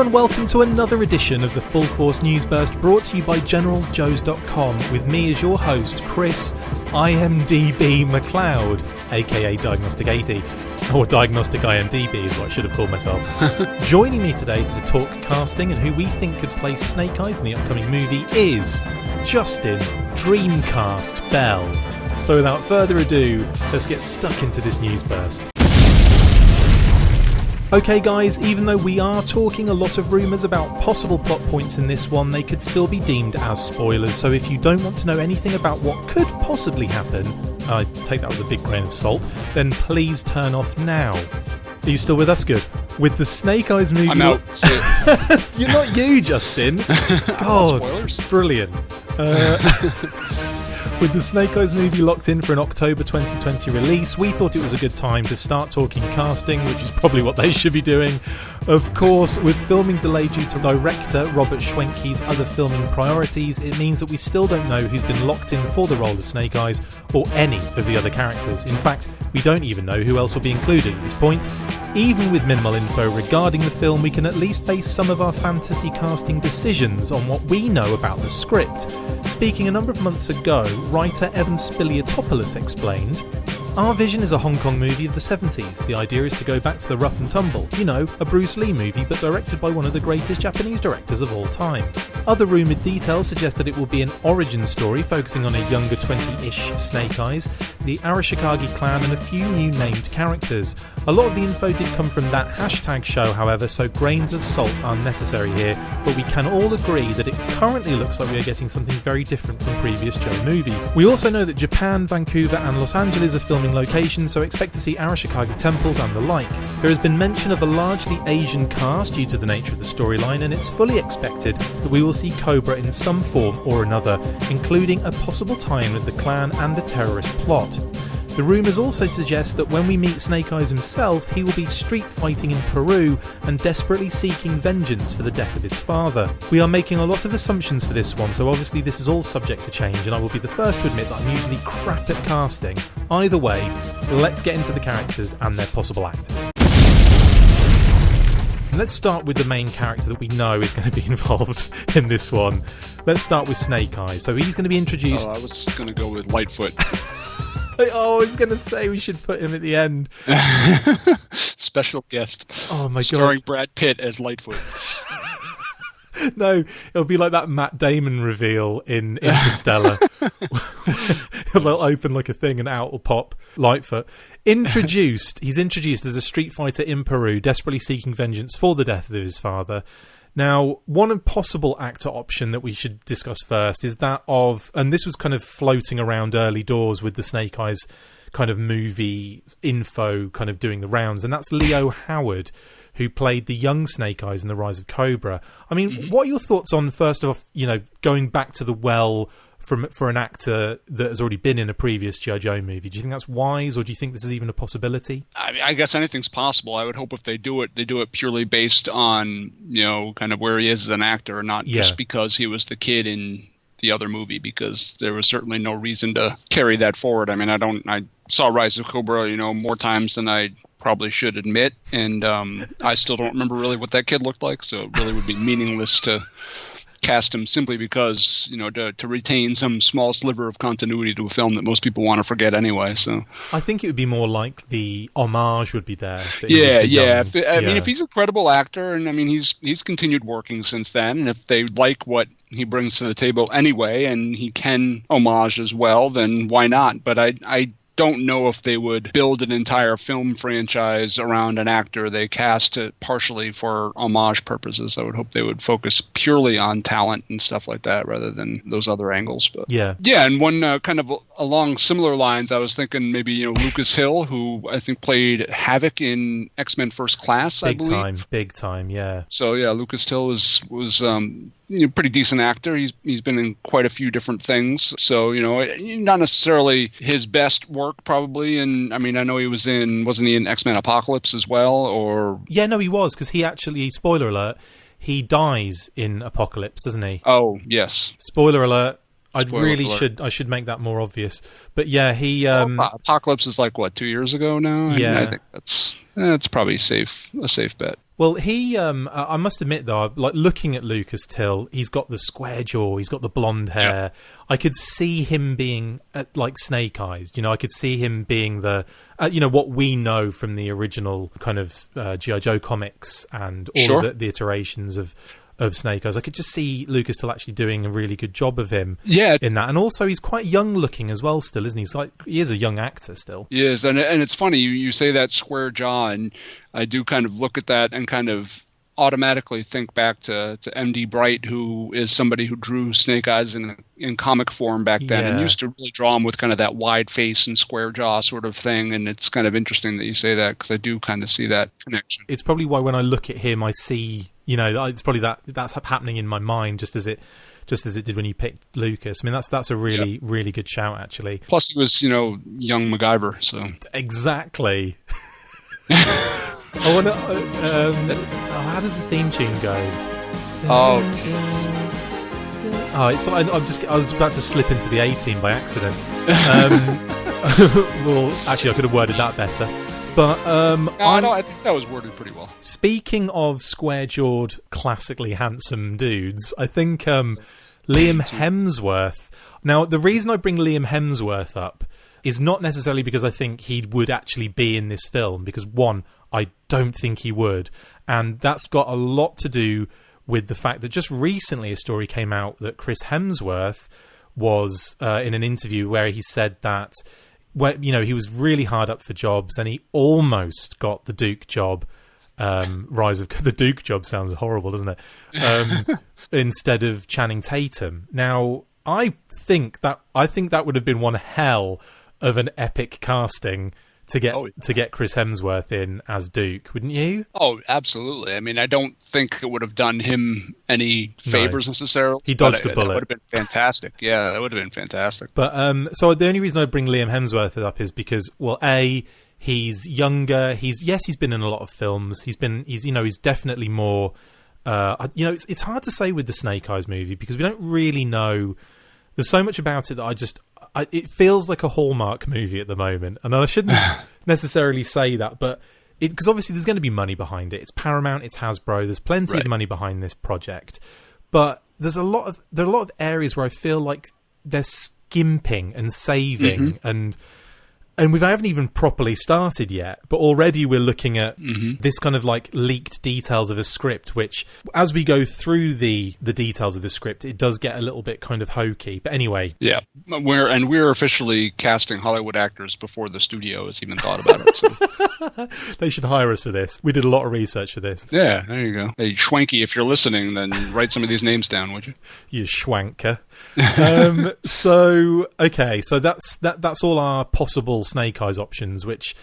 and welcome to another edition of the Full Force News Burst, brought to you by GeneralsJoes.com, with me as your host, Chris IMDB McLeod, aka Diagnostic 80, or Diagnostic IMDB is what I should have called myself. Joining me today to talk casting and who we think could play Snake Eyes in the upcoming movie is Justin Dreamcast Bell. So without further ado, let's get stuck into this news burst. Okay guys, even though we are talking a lot of rumours about possible plot points in this one, they could still be deemed as spoilers, so if you don't want to know anything about what could possibly happen, I take that with a big grain of salt, then please turn off now. Are you still with us? Good. With the Snake Eyes movie... I'm out. You're not you, Justin. God, spoilers. Brilliant. With the Snake Eyes movie locked in for an October 2020 release, we thought it was a good time to start talking casting, which is probably what they should be doing. Of course, with filming delayed due to director Robert Schwenke's other filming priorities, it means that we still don't know who's been locked in for the role of Snake Eyes, or any of the other characters. In fact, we don't even know who else will be included at this point. Even with minimal info regarding the film, we can at least base some of our fantasy casting decisions on what we know about the script. Speaking a number of months ago, writer Evan Spiliotopoulos explained, "Our vision is a Hong Kong movie of the 70s. The idea is to go back to the rough and tumble. You know, a Bruce Lee movie, but directed by one of the greatest Japanese directors of all time. Other rumoured details suggest that it will be an origin story focusing on a younger 20-ish Snake Eyes, the Arashikage clan and a few new named characters. A lot of the info did come from that hashtag show, however, so grains of salt are necessary here, but we can all agree that it currently looks like we are getting something very different from previous Joe movies. We also know that Japan, Vancouver and Los Angeles are filming locations, so expect to see Arashikage temples and the like. There has been mention of a largely Asian cast due to the nature of the storyline, and it's fully expected that we will see Cobra in some form or another, including a possible tie-in with the clan and the terrorist plot. The rumours also suggest that when we meet Snake Eyes himself, he will be street fighting in Peru and desperately seeking vengeance for the death of his father. We are making a lot of assumptions for this one, so obviously this is all subject to change, and I will be the first to admit that I'm usually crap at casting. Either way, let's get into the characters and their possible actors. Let's start with the main character that we know is going to be involved in this one. Let's start with Snake Eyes. So he's going to be introduced... I was going to go with Lightfoot. I was going to say we should put him at the end. Special guest. Oh my God. Starring Brad Pitt as Lightfoot. No, it'll be like that Matt Damon reveal in Interstellar. They'll open like a thing and out will pop Lightfoot. He's introduced as a street fighter in Peru, desperately seeking vengeance for the death of his father. Now, one possible actor option that we should discuss first is that of, and this was kind of floating around early doors with the Snake Eyes kind of movie info kind of doing the rounds, and that's Leo Howard, who played the young Snake Eyes in The Rise of Cobra. I mean, What are your thoughts on, first off, going back to the well for an actor that has already been in a previous G.I. Joe movie? Do you think that's wise, or do you think this is even a possibility? I guess anything's possible. I would hope if they do it purely based on, kind of where he is as an actor, not just because he was the kid in the other movie, because there was certainly no reason to carry that forward. I mean, I saw Rise of Cobra, more times than I probably should admit, and I still don't remember really what that kid looked like, so it really would be meaningless to cast him simply because, to retain some small sliver of continuity to a film that most people want to forget anyway. So I think it would be more like the homage would be there. I mean, if he's a credible actor, and I mean, he's continued working since then, and if they like what he brings to the table anyway, and he can homage as well, then why not? But I don't know if they would build an entire film franchise around an actor they cast it partially for homage purposes. I would hope they would focus purely on talent and stuff like that rather than those other angles. But yeah, and one kind of along similar lines, I was thinking maybe Lucas Hill, who I think played Havoc in X-Men First Class. Big time, yeah. So yeah, Lucas Hill was pretty decent actor. He's been in quite a few different things. So, not necessarily his best work probably. And I mean, I know wasn't he in X-Men Apocalypse as well? Or yeah, no, he was, because he actually, spoiler alert, he dies in Apocalypse, doesn't he? Oh, yes. Spoiler alert. I should make that more obvious. But yeah, he Apocalypse is like what, 2 years ago now? Yeah. I think that's probably a safe bet. Well, he, I must admit though, like looking at Lucas Till, he's got the square jaw, he's got the blonde hair. Yeah. I could see him being like Snake Eyes. I could see him being the, what we know from the original kind of G.I. Joe comics and all of the iterations of Snake Eyes. I could just see Lucas Till actually doing a really good job of him in that. And also he's quite young looking as well still, isn't he? He is a young actor still. He is, and it's funny, you say that square jaw, and I do kind of look at that and kind of automatically think back to M.D. Bright, who is somebody who drew Snake Eyes in comic form back then, and used to really draw him with kind of that wide face and square jaw sort of thing. And it's kind of interesting that you say that, because I do kind of see that connection. It's probably why when I look at him, I see, it's probably that's happening in my mind just as it did when you picked Lucas. I mean, that's a really, really good shout, actually. Plus, he was, young MacGyver, so. Exactly. I want to. How does the theme tune go? I was about to slip into the A-Team by accident. Well, actually, I could have worded that better. But I think that was worded pretty well. Speaking of square-jawed, classically handsome dudes, I think Liam Hemsworth. Now, the reason I bring Liam Hemsworth up is not necessarily because I think he would actually be in this film, because one, I don't think he would, and that's got a lot to do with the fact that just recently a story came out that Chris Hemsworth was in an interview where he said that he was really hard up for jobs and he almost got the Duke job. The Duke job sounds horrible, doesn't it? Instead of Channing Tatum. Now, I think that would have been one hell of an epic casting to get Chris Hemsworth in as Duke, wouldn't you? Oh, absolutely. I mean, I don't think it would have done him any favors necessarily. He dodged a bullet. That would have been fantastic. Yeah, that would have been fantastic. But so the only reason I bring Liam Hemsworth up is because, well, he's younger. He's been in a lot of films. He's definitely more. It's hard to say with the Snake Eyes movie because we don't really know. There's so much about it that it feels like a Hallmark movie at the moment, and I shouldn't necessarily say that, but because obviously there's going to be money behind it. It's Paramount, it's Hasbro. There's plenty of money behind this project, but there are a lot of areas where I feel like they're skimping and saving, and we haven't even properly started yet, but already we're looking at this kind of like leaked details of a script, which as we go through the details of the script, it does get a little bit kind of hokey. But anyway. Yeah, we're officially casting Hollywood actors before the studio has even thought about it. So. They should hire us for this. We did a lot of research for this. Yeah, there you go. Hey, Schwanky, if you're listening, then write some of these names down, would you? You schwanker. So that's all our possible Snake Eyes options, which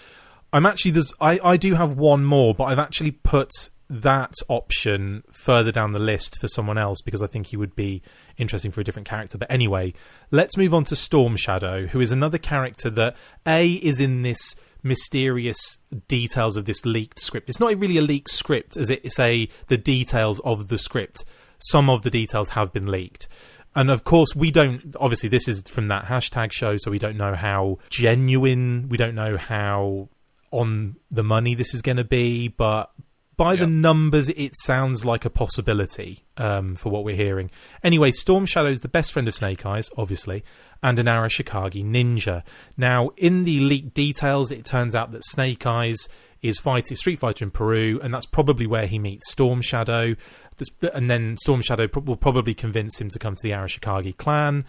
I do have one more, but I've actually put that option further down the list for someone else because I think he would be interesting for a different character. But anyway, let's move on to Storm Shadow, who is another character that is in this mysterious details of this leaked script. It's not really a leaked script, as it's the details of the script. Some of the details have been leaked. And of course, obviously this is from that hashtag show, so we don't know how genuine, we don't know how on the money this is going to be, but by the numbers, it sounds like a possibility for what we're hearing. Anyway, Storm Shadow is the best friend of Snake Eyes, obviously, and an Arashikage ninja. Now, in the leaked details, it turns out that Snake Eyes is fighting Street Fighter in Peru, and that's probably where he meets Storm Shadow. And then Storm Shadow will probably convince him to come to the Arashikage clan.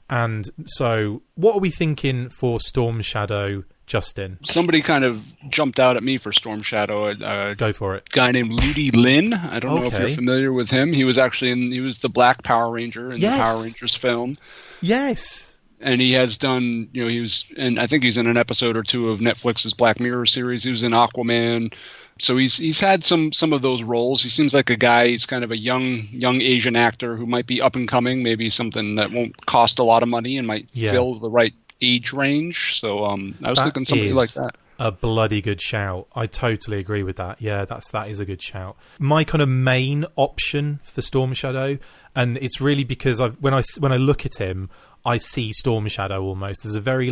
And so, what are we thinking for Storm Shadow, Justin? Somebody kind of jumped out at me for Storm Shadow. Go for it. A guy named Ludi Lin. I don't know if you're familiar with him. He was actually he was the Black Power Ranger in the Power Rangers film. Yes. And he has done, I think he's in an episode or two of Netflix's Black Mirror series. He was in Aquaman. So he's had some of those roles. He seems like a guy. He's kind of a young Asian actor who might be up and coming. Maybe something that won't cost a lot of money and might fill the right age range. So I was thinking somebody like that. A bloody good shout. I totally agree with that. Yeah, that is a good shout. My kind of main option for Storm Shadow, and it's really because when I look at him, I see Storm Shadow almost as a very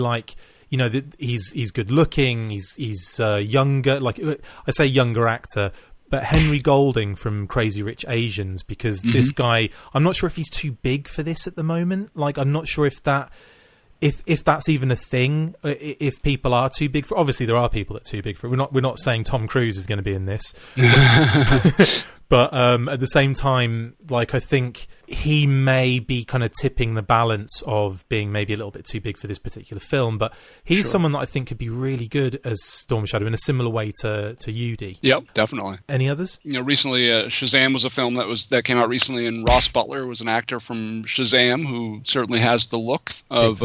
he's good looking. He's younger. Like I say, younger actor, but Henry Golding from Crazy Rich Asians, because this guy, I'm not sure if he's too big for this at the moment. Like, I'm not sure if that's even a thing, if people are too big for. Obviously there are people that are too big for it. We're not saying Tom Cruise is going to be in this. But at the same time, like, I think he may be kind of tipping the balance of being maybe a little bit too big for this particular film. But he's someone that I think could be really good as Storm Shadow in a similar way to Yudi. Yep, definitely. Any others? Recently, Shazam was a film that came out recently, and Ross Butler was an actor from Shazam who certainly has the look of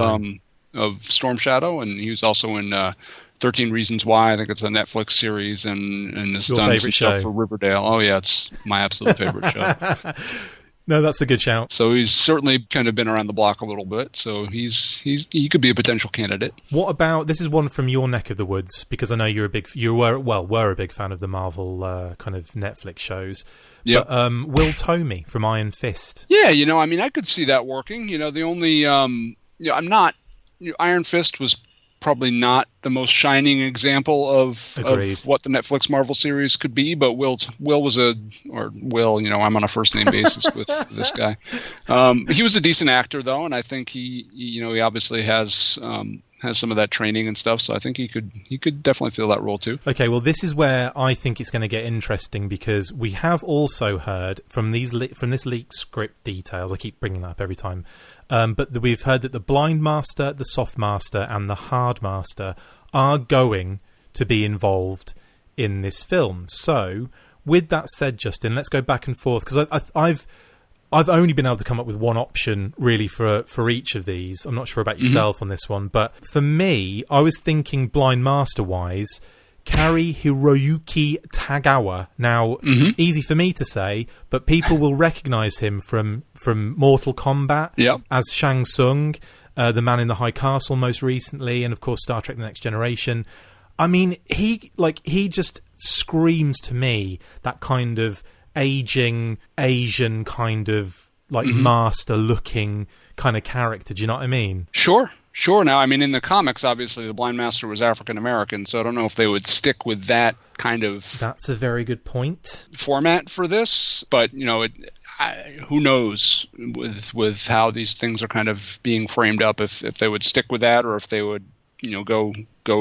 Storm Shadow, and he was also in 13 Reasons Why. I think it's a Netflix series, and has done some stuff for Riverdale. Oh yeah, it's my absolute favorite show. No, that's a good shout. So he's certainly kind of been around the block a little bit. So he could be a potential candidate. What about, this is one from your neck of the woods, because I know you were a big fan of the Marvel kind of Netflix shows. Yeah. But Will Tomey from Iron Fist. Yeah, I could see that working. The only Iron Fist was probably not the most shining example of what the Netflix Marvel series could be, but Will was I'm on a first name basis with this guy. He was a decent actor though, and I think he obviously has some of that training and stuff, so I think he could definitely fill that role too. Okay, well, this is where I think it's going to get interesting, because we have also heard from this leaked script details. I keep bringing that up every time. But we've heard that the Blind Master, the Soft Master, and the Hard Master are going to be involved in this film. So, with that said, Justin, let's go back and forth, because I've only been able to come up with one option really for each of these. I'm not sure about yourself on this one, but for me, I was thinking Blind Master wise, Cary Hiroyuki Tagawa. Now, easy for me to say, but people will recognise him from Mortal Kombat as Shang Tsung, the Man in the High Castle most recently, and of course Star Trek: The Next Generation. I mean, he just screams to me that kind of aging Asian kind of like master looking kind of character. Do you know what I mean? Sure. Now, I mean, in the comics, obviously, the Blind Master was African American, so I don't know if they would stick with that kind of... That's a very good point. ...format for this, but, who knows with how these things are kind of being framed up, if they would stick with that, or if they would, go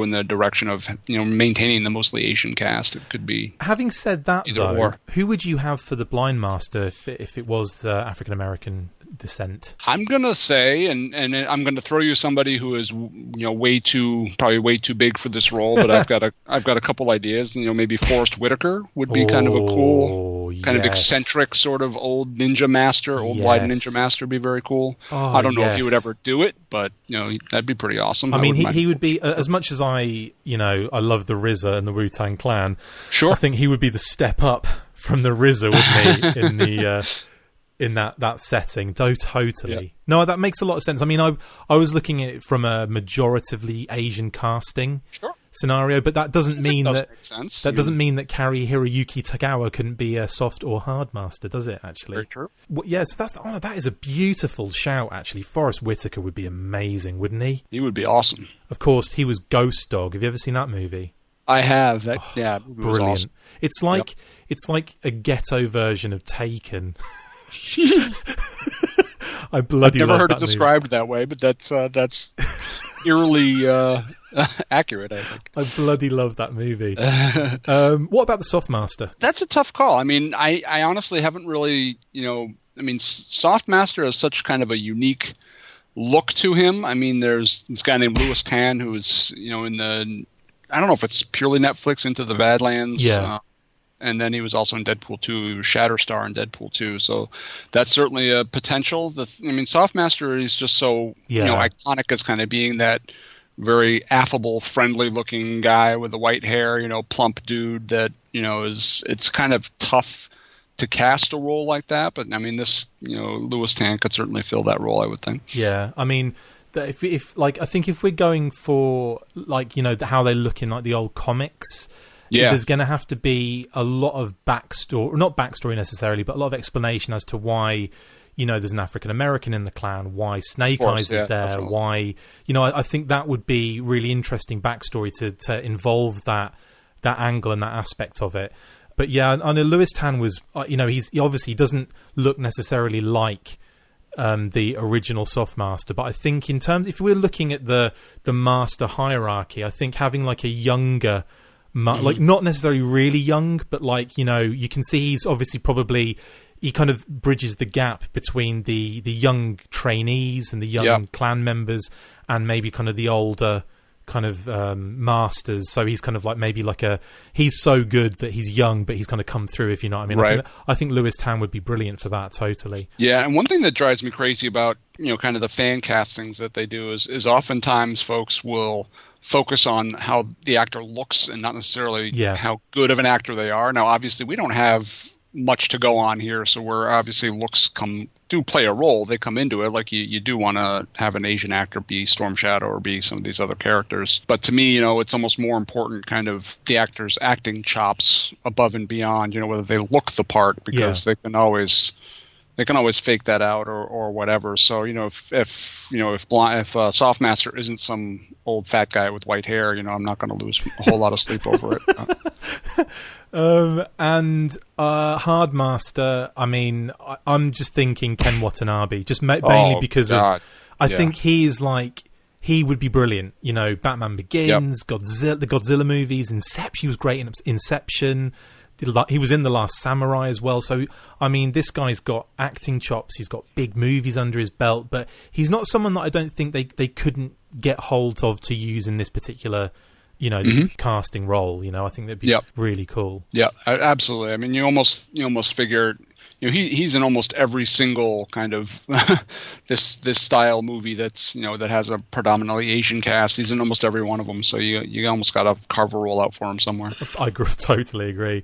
in the direction of, maintaining the mostly Asian cast. It could be... Having said that, though, or. Who would you have for the Blind Master if it was the African American descent? I'm gonna say, and I'm gonna throw you somebody who is way too big for this role, but I've got a couple ideas. Maybe Forrest Whitaker would be kind of a cool, kind of eccentric sort of old ninja master, blind ninja master would be very cool. I don't know if he would ever do it, but that'd be pretty awesome. I mean, he would be, as much as I love the RZA and the Wu-Tang Clan. Sure, I think he would be the step up from the RZA, wouldn't he? In the in that setting. Totally. Yeah. No, that makes a lot of sense. I mean, I was looking at it from a majoritively Asian casting scenario, but that doesn't mean doesn't mean that Cary Hiroyuki Tagawa couldn't be a soft or hard master, does it, actually? Very true. Well, yes, that is a beautiful shout, actually. Forrest Whitaker would be amazing, wouldn't he? He would be awesome. Of course, he was Ghost Dog. Have you ever seen that movie? I have. It was awesome. It's like a ghetto version of Taken. I've never heard it described that way, but that's eerily accurate, I think. I bloody love that movie. What about the Soft Master? That's a tough call. I mean, I honestly haven't really, Soft Master has such kind of a unique look to him. I mean, there's this guy named Louis Tan who is, in the, I don't know if it's purely Netflix, Into the Badlands. Yeah. And then he was also in Deadpool 2. He was Shatterstar in Deadpool 2. So that's certainly a potential. Soft Master is just so iconic as kind of being that very affable, friendly-looking guy with the white hair, plump dude that, it's kind of tough to cast a role like that. But, this, Louis Tan could certainly fill that role, I would think. Yeah, I mean... I think if we're going for, how they look in, the old comics... Yeah. There's going to have to be a lot of backstory, not backstory necessarily, but a lot of explanation as to why, there's an African American in the clan, why Snake Eyes is there, why, I think that would be really interesting backstory to involve that angle and that aspect of it. But yeah, I know Lewis Tan was, he obviously doesn't look necessarily like the original Softmaster, but I think in terms, if we're looking at the master hierarchy, I think having like a younger, like not necessarily really young, but like, you can see he's obviously probably, he kind of bridges the gap between the young trainees and the young clan members and maybe kind of the older kind of masters. So he's kind of like maybe like he's so good that he's young, but he's kind of come through, if you know what I mean. Right. I think Lewis Tan would be brilliant for that, totally. Yeah, and one thing that drives me crazy about, kind of the fan castings that they do is oftentimes folks will focus on how the actor looks and not necessarily how good of an actor they are. Now, obviously, we don't have much to go on here, so where obviously looks do play a role. They come into it. Like you do want to have an Asian actor be Storm Shadow or be some of these other characters. But to me, it's almost more important kind of the actor's acting chops above and beyond, whether they look the part, because they can always fake that out or whatever. So, if Softmaster isn't some old fat guy with white hair, I'm not going to lose a whole lot of sleep over it. And Hardmaster, I mean, I'm just thinking Ken Watanabe, just mainly because of, I think he would be brilliant. Batman Begins, Godzilla, the Godzilla movies, Inception. He was great in Inception. He was in The Last Samurai as well. So, I mean, this guy's got acting chops. He's got big movies under his belt, but he's not someone that I don't think they couldn't get hold of to use in this particular, this casting role. I think that'd be really cool. Yeah, absolutely. I mean, you almost figure, he's in almost every single kind of this style movie that's that has a predominantly Asian cast. He's in almost every one of them. So you almost got to carve a role out for him somewhere. I totally agree.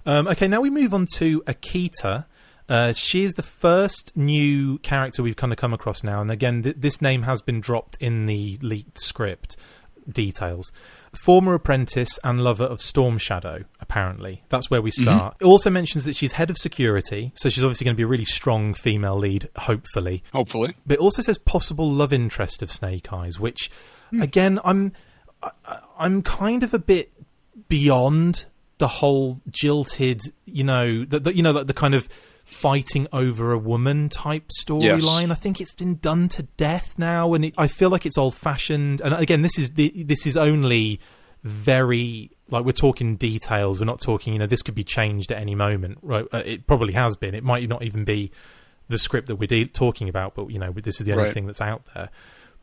Okay, now we move on to Akita. She is the first new character we've kind of come across now, and again, this name has been dropped in the leaked script details. Former apprentice and lover of Storm Shadow, apparently. That's where we start. It also mentions that she's head of security, so she's obviously going to be a really strong female lead, hopefully. Hopefully. But it also says possible love interest of Snake Eyes, which, again, I'm kind of a bit beyond the whole jilted, the kind of fighting over a woman type storyline. Yes. I think it's been done to death now, and I feel like it's old fashioned. And again, this is only very, like, we're talking details. We're not talking, this could be changed at any moment. Right? It probably has been. It might not even be the script that we're talking about, but this is the only thing that's out there.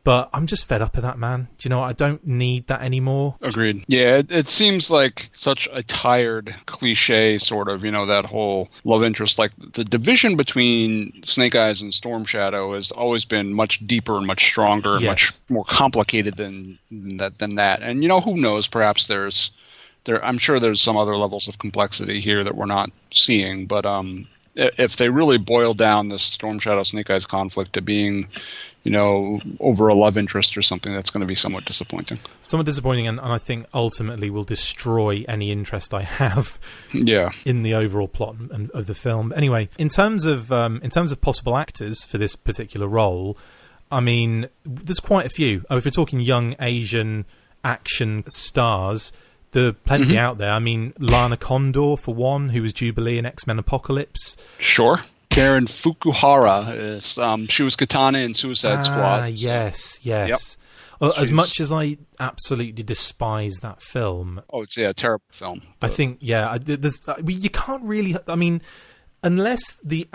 But I'm just fed up of that, man. Do you know what? I don't need that anymore. Agreed. Yeah, it seems like such a tired cliche, sort of, that whole love interest. Like, the division between Snake Eyes and Storm Shadow has always been much deeper and much stronger and much more complicated than that. And, who knows? Perhaps I'm sure there's some other levels of complexity here that we're not seeing. But if they really boil down this Storm Shadow Snake Eyes conflict to being over a love interest or something, that's going to be somewhat disappointing. And I think ultimately will destroy any interest I have in the overall plot of the film. Anyway, in terms of possible actors for this particular role, I mean, there's quite a few. If we're talking young Asian action stars, there are plenty out there. I mean, Lana Condor, for one, who was Jubilee in X-Men Apocalypse. Sure. Karen Fukuhara is she was Katana in Suicide Squad. Yes. Well, as much as I absolutely despise that film, it's a terrible film. But I think you can't really. I mean, unless they've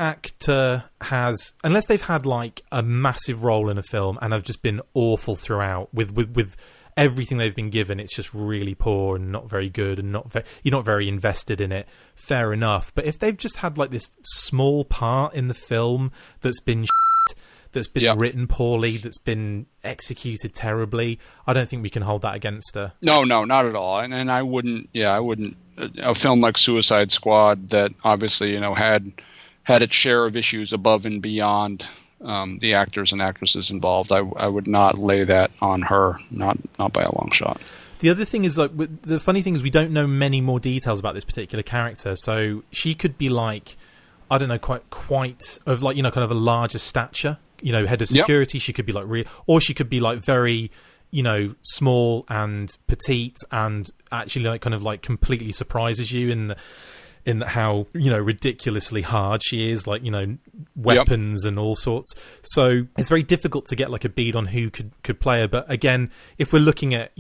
had like a massive role in a film and have just been awful throughout with everything they've been given, it's just really poor and not very good, and you're not very invested in it. Fair enough. But if they've just had like this small part in the film that's been that's been written poorly, that's been executed terribly, I don't think we can hold that against her. No, not at all. And I wouldn't. A film like Suicide Squad that obviously had its share of issues above and beyond the actors and actresses involved, I would not lay that on her, not by a long shot. The other thing is, like, the funny thing is we don't know many more details about this particular character. So she could be like, I don't know, quite of like, kind of a larger stature, head of security. She could be like real, or she could be like very, small and petite, and actually like kind of like completely surprises you in how, ridiculously hard she is, like, weapons and all sorts. So it's very difficult to get like a bead on who could play her. But again, if we're looking at,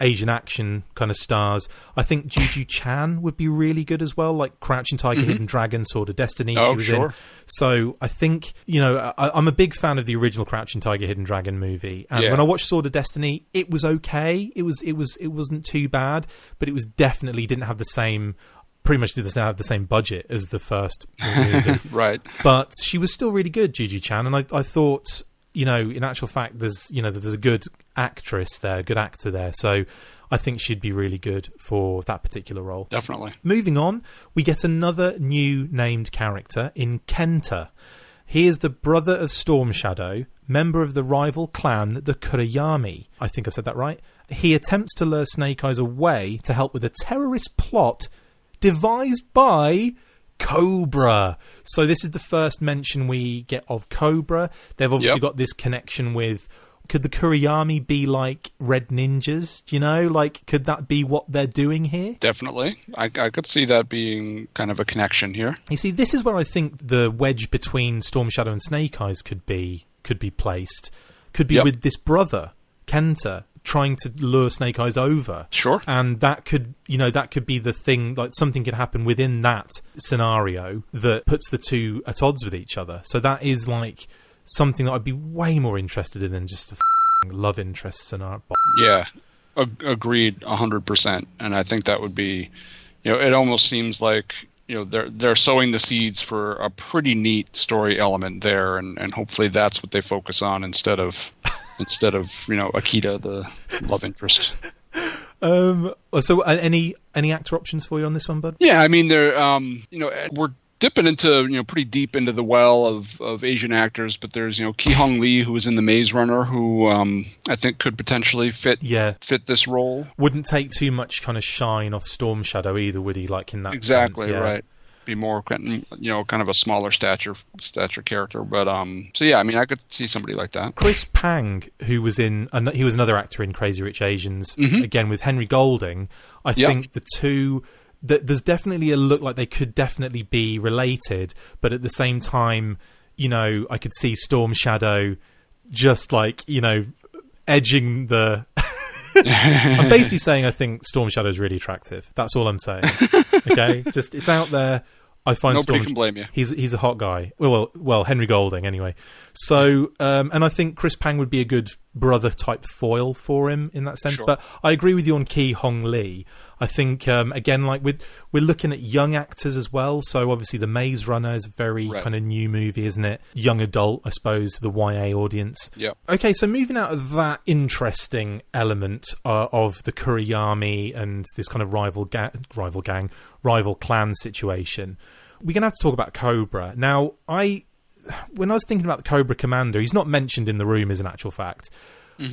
Asian action kind of stars, I think Juju Chan would be really good as well, like Crouching Tiger, Hidden Dragon, Sword of Destiny. She was in. So I think, I'm a big fan of the original Crouching Tiger, Hidden Dragon movie. And when I watched Sword of Destiny, it was okay. It wasn't too bad, but it was definitely didn't have the same, pretty much didn't have the same budget as the first movie. Right. But she was still really good, Juju Chan. And I thought, in actual fact, there's a good actress there, a good actor there. So I think she'd be really good for that particular role. Definitely. Moving on, we get another new named character in Kenta. He is the brother of Storm Shadow, member of the rival clan, the Kurayami. I think I said that right. He attempts to lure Snake Eyes away to help with a terrorist plot devised by Cobra. So this is the first mention we get of Cobra. They've obviously got this connection with... Could the Kurayami be like Red Ninjas? Like, could that be what they're doing here? Definitely. I could see that being kind of a connection here. You see, this is where I think the wedge between Storm Shadow and Snake Eyes could be placed. Could be with this brother, Kenta, trying to lure Snake Eyes over. Sure. And that could be the thing, like something could happen within that scenario that puts the two at odds with each other. So that is like something that I'd be way more interested in than just a love interest scenario. Yeah, agreed 100%. And I think that would be, it almost seems like, they're sowing the seeds for a pretty neat story element there, and hopefully that's what they focus on instead of Akita, the love interest. So any actor options for you on this one, bud? Yeah, I mean, they're we're dipping into pretty deep into the well of Asian actors, but there's Ki Hong Lee, who was in The Maze Runner, who I think could potentially fit this role. Wouldn't take too much kind of shine off Storm Shadow either, would he? Like in that exactly sense, right. Be more kind of a smaller stature character, but so yeah, I mean, I could see somebody like that. Chris Pang, who was he was another actor in Crazy Rich Asians, again with Henry Golding. I think the two. There's definitely a look like they could definitely be related, but at the same time, I could see Storm Shadow just like, edging the... I'm basically saying I think Storm Shadow is really attractive. That's all I'm saying. Okay? Just, it's out there. I find nobody can blame you. He's a hot guy. Well, Henry Golding anyway. So, and I think Chris Pang would be a good brother type foil for him in that sense. Sure. But I agree with you on Ki Hong Lee. I think again, like we're looking at young actors as well. So obviously, The Maze Runner is a very kind of new movie, isn't it? Young adult, I suppose, for the YA audience. Yeah. Okay, so moving out of that interesting element of the Kurayami and this kind of rival clan situation, we're going to have to talk about Cobra. Now, when I was thinking about the Cobra Commander, he's not mentioned in the room as an actual fact.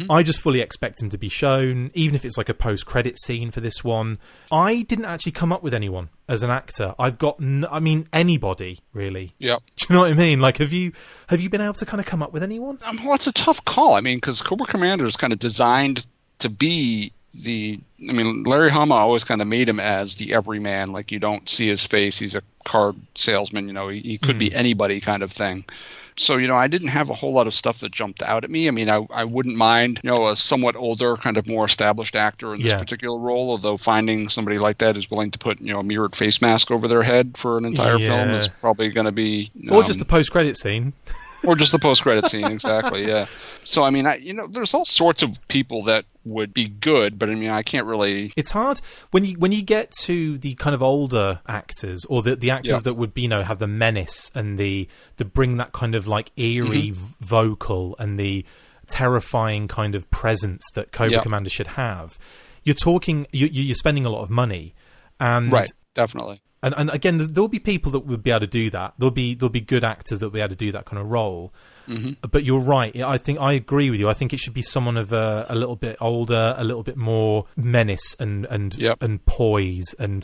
I just fully expect him to be shown, even if it's like a post-credit scene for this one. I didn't actually come up with anyone as an actor. I've got, anybody, really. Yeah. Do you know what I mean? Like, have you been able to kind of come up with anyone? Well, it's a tough call. I mean, because Cobra Commander is kind of designed to be Larry Hama always kind of made him as the everyman. Like, you don't see his face. He's a card salesman. He could be anybody kind of thing. So, I didn't have a whole lot of stuff that jumped out at me. I mean, I wouldn't mind, a somewhat older, kind of more established actor in this particular role, although finding somebody like that who's willing to put, a mirrored face mask over their head for an entire film is probably going to be... or just the post-credit scene. Or just the post-credit scene, exactly, yeah. So, I mean, there's all sorts of people that would be good, but I mean, I can't really... It's hard when you get to the kind of older actors, or the actors that would, have the menace and the bring that kind of like eerie vocal and the terrifying kind of presence that Cobra Commander should have. You're talking, you're spending a lot of money, and right, definitely. And again, there'll be people that would be able to do that. There'll be good actors that will be able to do that kind of role. But you're right. I think I agree with you. I think it should be someone of a little bit older, a little bit more menace and poise, and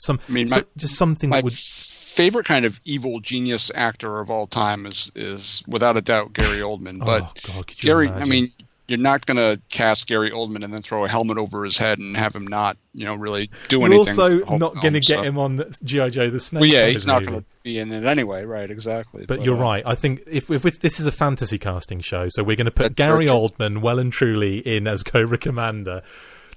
just something that would. Favorite kind of evil genius actor of all time is without a doubt Gary Oldman. But God, Gary, I mean, you're not going to cast Gary Oldman and then throw a helmet over his head and have him not, really do You're anything. You're also not going to get him on G.I. Joe the Snake. Well, yeah, he's not going to be in it anyway, right? Exactly. But you're right. I think if this is a fantasy casting show, so we're going to put Gary Oldman well and truly in as Cobra Commander.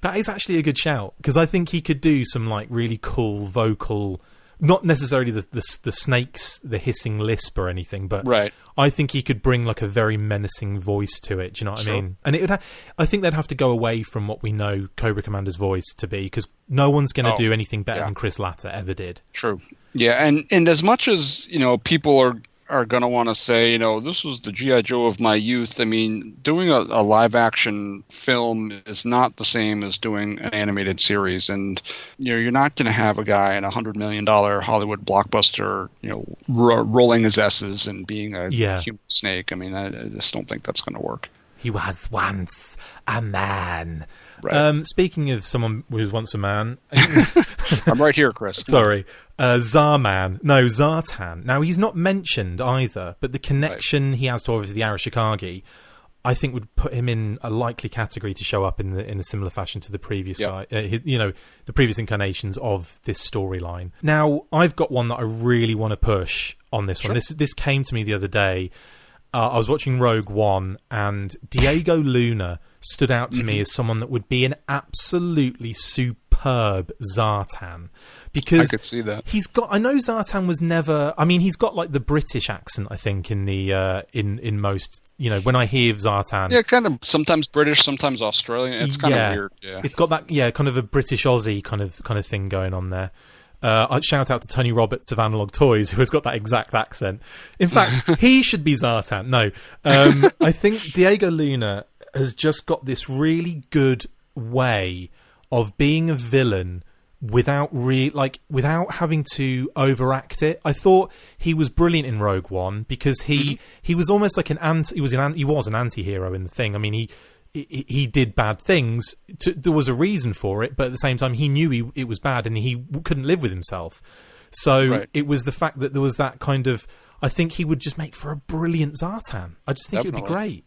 That is actually a good shout, because I think he could do some like really cool vocal. Not necessarily the snakes, the hissing lisp or anything, but right. I think he could bring like a very menacing voice to it. Do you know what I mean? And it would. I think they'd have to go away from what we know Cobra Commander's voice to be, because no one's going to do anything better than Chris Latta ever did. True. Yeah, and as much as people are going to want to say, this was the G.I. Joe of my youth. I mean, doing a live action film is not the same as doing an animated series. And, you're not going to have a guy in $100 million Hollywood blockbuster, rolling his S's and being a human snake. I mean, I just don't think that's going to work. He was once a man. Right. Speaking of someone who was once a man... I'm right here, Chris. Sorry. Zartan. Now, he's not mentioned either, but the connection he has to obviously the Arashikage, I think would put him in a likely category to show up in a similar fashion to the previous guy, the previous incarnations of this storyline. Now, I've got one that I really want to push on this one. This came to me the other day. I was watching Rogue One, and Diego Luna stood out to me as someone that would be an absolutely superb Zartan. Because I could see that. I know Zartan was never. I mean, he's got like the British accent, I think, in the in most. When I hear Zartan, yeah, kind of sometimes British, sometimes Australian. It's kind of weird. Yeah, it's got that kind of a British Aussie kind of thing going on there. I'd shout out to Tony Roberts of Analog Toys, who has got that exact accent. In fact, he should be Zartan. No, I think Diego Luna has just got this really good way of being a villain without having to overact it. I thought he was brilliant in Rogue One because he was almost like he was an anti-hero in the thing. I mean, he did bad things. There was a reason for it, but at the same time, he knew it was bad and he couldn't live with himself. So It was the fact that there was that kind of. I think he would just make for a brilliant Zartan. I just think it would be great,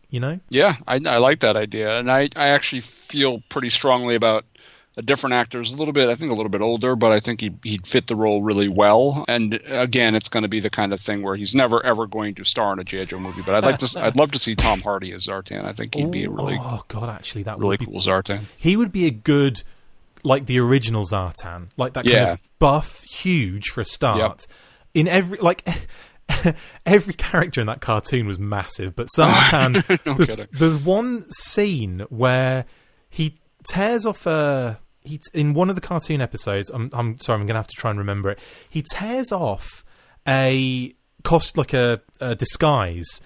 Yeah, I like that idea, and I actually feel pretty strongly about a different actor who's a little bit older, but I think he'd fit the role really well. And again, it's going to be the kind of thing where he's never ever going to star in a G.I. Joe movie. But I'd love to see Tom Hardy as Zartan. I think he'd be a really that really cool Zartan. He would be a good, like the original Zartan, like that kind of buff, huge for a start. In every every character in that cartoon was massive, but Zartan. There's one scene where he tears off in one of the cartoon episodes. I'm sorry, I'm going to have to try and remember it. He tears off a disguise,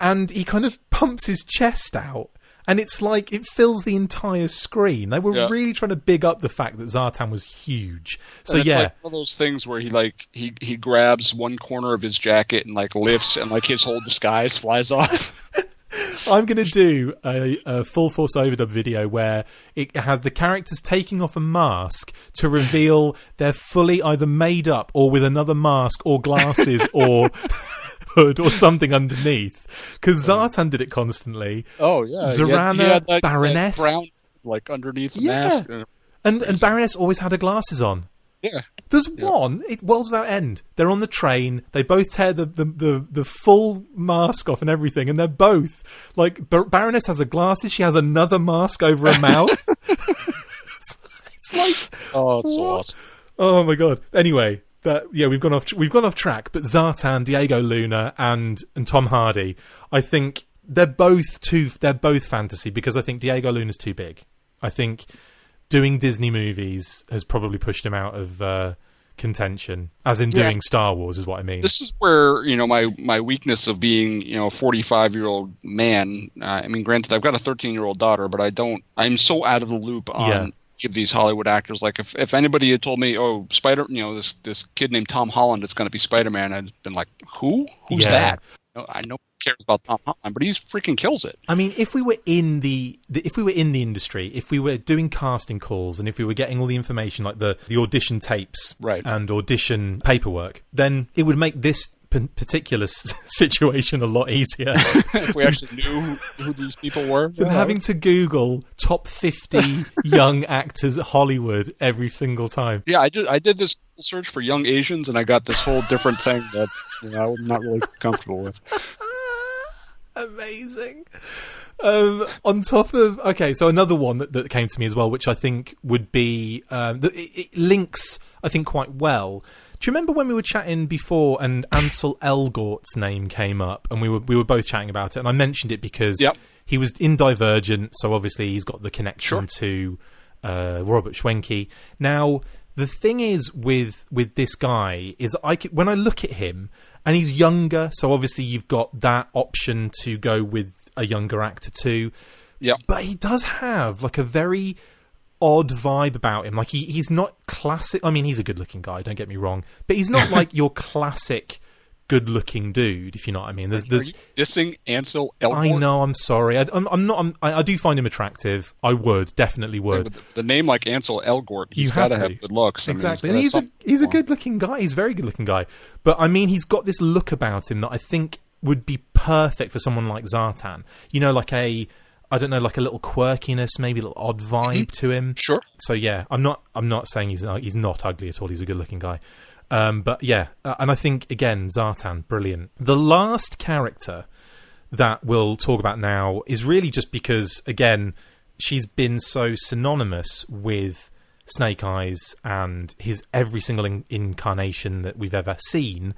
and he kind of pumps his chest out, and it's like it fills the entire screen. They were really trying to big up the fact that Zartan was huge. So it's like one of those things where he grabs one corner of his jacket and like lifts, and like his whole disguise flies off. I'm going to do a full force overdub video where it has the characters taking off a mask to reveal they're fully either made up or with another mask or glasses or hood or something underneath. Because Zartan did it constantly. Oh, yeah. Zorana, Baroness. That brown, like underneath the mask. And Baroness always had her glasses on. Yeah. There's one, Worlds Without End. They're on the train. They both tear the full mask off and everything. And they're both, like, Baroness has her glasses. She has another mask over her mouth. It's like... Oh, it's so awesome. Oh, my God. Anyway, we've gone off track. But Zartan, Diego Luna, and Tom Hardy, I think they're both fantasy, because I think Diego Luna's too big. I think... doing Disney movies has probably pushed him out of contention, as in doing Star Wars is what I mean. This is where, my weakness of being, a 45-year-old man. I mean, granted, I've got a 13-year-old daughter, but I'm so out of the loop on of these Hollywood actors. Like if anybody had told me, this kid named Tom Holland is going to be Spider-Man, I'd been like, who's that? I know cares about Tom Holland, but he freaking kills it. I mean, if we were in the industry, if we were doing casting calls, and if we were getting all the information like the audition tapes and audition paperwork, then it would make this particular situation a lot easier. If we actually knew who these people were. Than having to Google top 50 young actors at Hollywood every single time. Yeah, I did this search for young Asians, and I got this whole different thing that I'm not really comfortable with. Amazing. On top of... Okay, so another one that came to me as well, which I think would be... it links, I think, quite well. Do you remember when we were chatting before and Ansel Elgort's name came up, and we were both chatting about it, and I mentioned it because he was in Divergent, so obviously he's got the connection to Robert Schwenke. Now, the thing is with this guy is when I look at him, and he's younger, so obviously you've got that option to go with a younger actor too. Yeah. But he does have like a very odd vibe about him. Like he's not classic. I mean, he's a good-looking guy, don't get me wrong, but he's not like your classic good-looking dude, if you know what I mean. Are you dissing Ansel Elgort? I know, I'm sorry. I'm not. I do find him attractive. I definitely would. The name like Ansel Elgort, he's got to have good looks. Exactly. I mean, and he's a good-looking guy. He's a very good-looking guy. But I mean, he's got this look about him that I think would be perfect for someone like Zartan. Like a little quirkiness, maybe a little odd vibe to him. Sure. So yeah, I'm not saying he's not ugly at all. He's a good-looking guy. But yeah, and I think again, Zartan, brilliant. The last character that we'll talk about now is really just because again, she's been so synonymous with Snake Eyes and his every single incarnation that we've ever seen.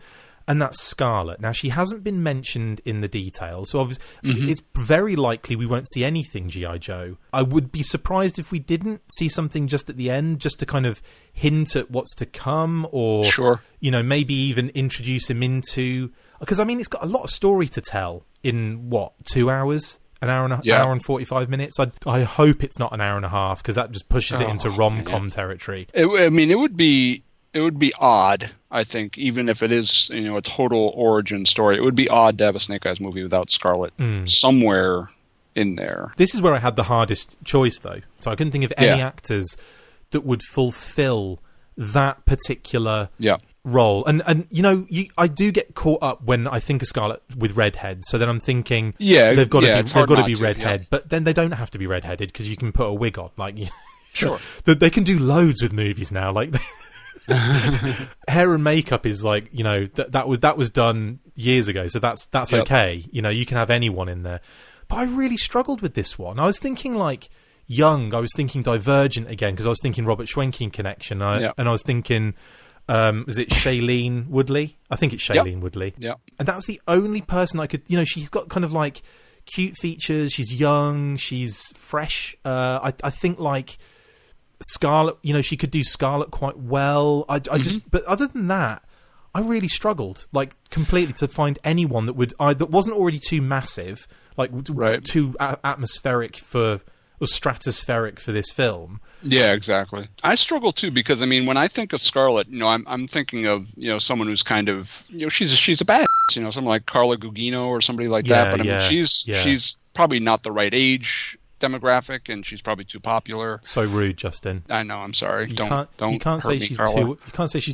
And that's Scarlett. Now, she hasn't been mentioned in the details, so obviously it's very likely we won't see anything G.I. Joe. I would be surprised if we didn't see something just at the end, just to kind of hint at what's to come, or maybe even introduce him into... Because, I mean, it's got a lot of story to tell in, 2 hours? An hour and 45 minutes? I hope it's not an hour and a half, because that just pushes it into rom-com territory. It would be odd, I think, even if it is, a total origin story. It would be odd to have a Snake Eyes movie without Scarlett somewhere in there. This is where I had the hardest choice, though. So I couldn't think of any actors that would fulfill that particular role. And I do get caught up when I think of Scarlett with redheads. So then I'm thinking, they've got to be redhead, but then they don't have to be redheaded because you can put a wig on. Like, sure, they can do loads with movies now. Like. Hair and makeup is like that was done years ago, so that's okay. You can have anyone in there, but I really struggled with this one. I was thinking like young. I was thinking Divergent again because I was thinking Robert Schwenke Connection, and I was thinking is it Shailene Woodley? I think it's Shailene Woodley. Yeah, and that was the only person I could. She's got kind of like cute features. She's young. She's fresh. I think like. Scarlett, she could do Scarlett quite well. I just, but other than that, I really struggled, like completely, to find anyone that that wasn't already too massive, like too atmospheric or stratospheric for this film. Yeah, exactly. I struggle too because when I think of Scarlett, I'm thinking of someone who's kind of she's a badass, someone like Carla Gugino or somebody like that. But she's probably not the right age demographic, and she's probably too popular. So rude, Justin. I know. I'm sorry. You can't say she's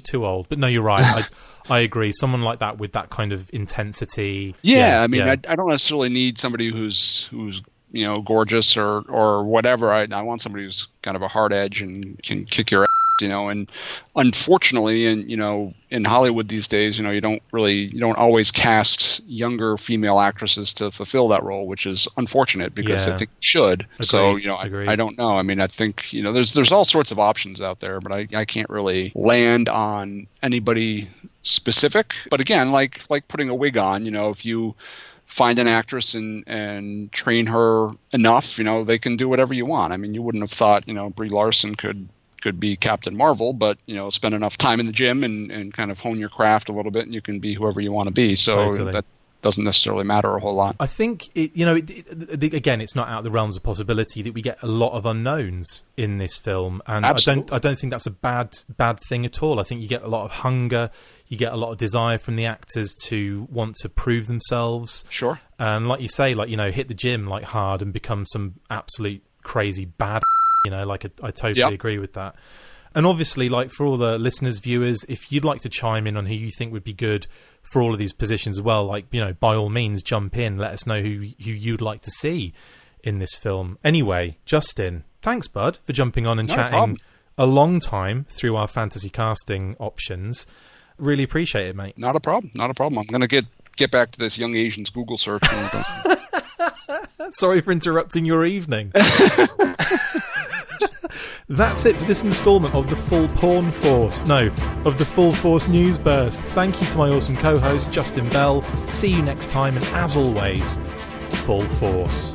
too old. But no, you're right. I agree. Someone like that with that kind of intensity. Yeah, I don't necessarily need somebody who's gorgeous or whatever. I want somebody who's kind of a hard edge and can kick your ass. And unfortunately, in Hollywood these days, you don't always cast younger female actresses to fulfill that role, which is unfortunate because I think you should. Agreed. So, I don't know. I think, there's all sorts of options out there, but I can't really land on anybody specific. But again, like putting a wig on, if you find an actress and train her enough, they can do whatever you want. You wouldn't have thought, Brie Larson could be Captain Marvel, but spend enough time in the gym and kind of hone your craft a little bit, and you can be whoever you want to be. So that doesn't necessarily matter a whole lot. I think again, it's not out of the realms of possibility that we get a lot of unknowns in this film, and Absolutely. I don't think that's a bad thing at all. I think you get a lot of hunger, you get a lot of desire from the actors to want to prove themselves. Sure. And like you say, hit the gym hard and become some absolute crazy bad. I totally agree with that. And obviously, like for all the listeners, viewers, if you'd like to chime in on who you think would be good for all of these positions as well, like, you know, by all means, jump in. Let us know who you'd like to see in this film. Anyway, Justin, thanks, bud, for jumping on and chatting a long time through our fantasy casting options. Really appreciate it, mate. Not a problem. I'm going to get back to this young Asians Google search. Sorry for interrupting your evening. That's it for this instalment of the Full Porn Force. No, of the Full Force News Burst. Thank you to my awesome co-host, Justin Bell. See you next time, and as always, Full Force.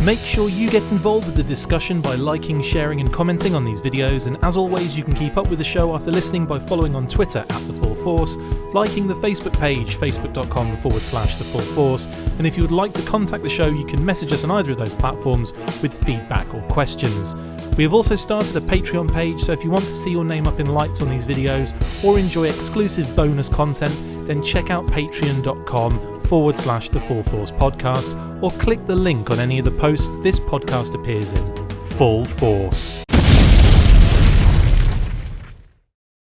Make sure you get involved with the discussion by liking, sharing and commenting on these videos, and as always you can keep up with the show after listening by following on Twitter @The Full Force, liking the Facebook page facebook.com/The Full Force, and if you would like to contact the show you can message us on either of those platforms with feedback or questions. We have also started a Patreon page, so if you want to see your name up in lights on these videos or enjoy exclusive bonus content, then check out patreon.com/The Full Force Podcast, or click the link on any of the posts this podcast appears in. Full Force.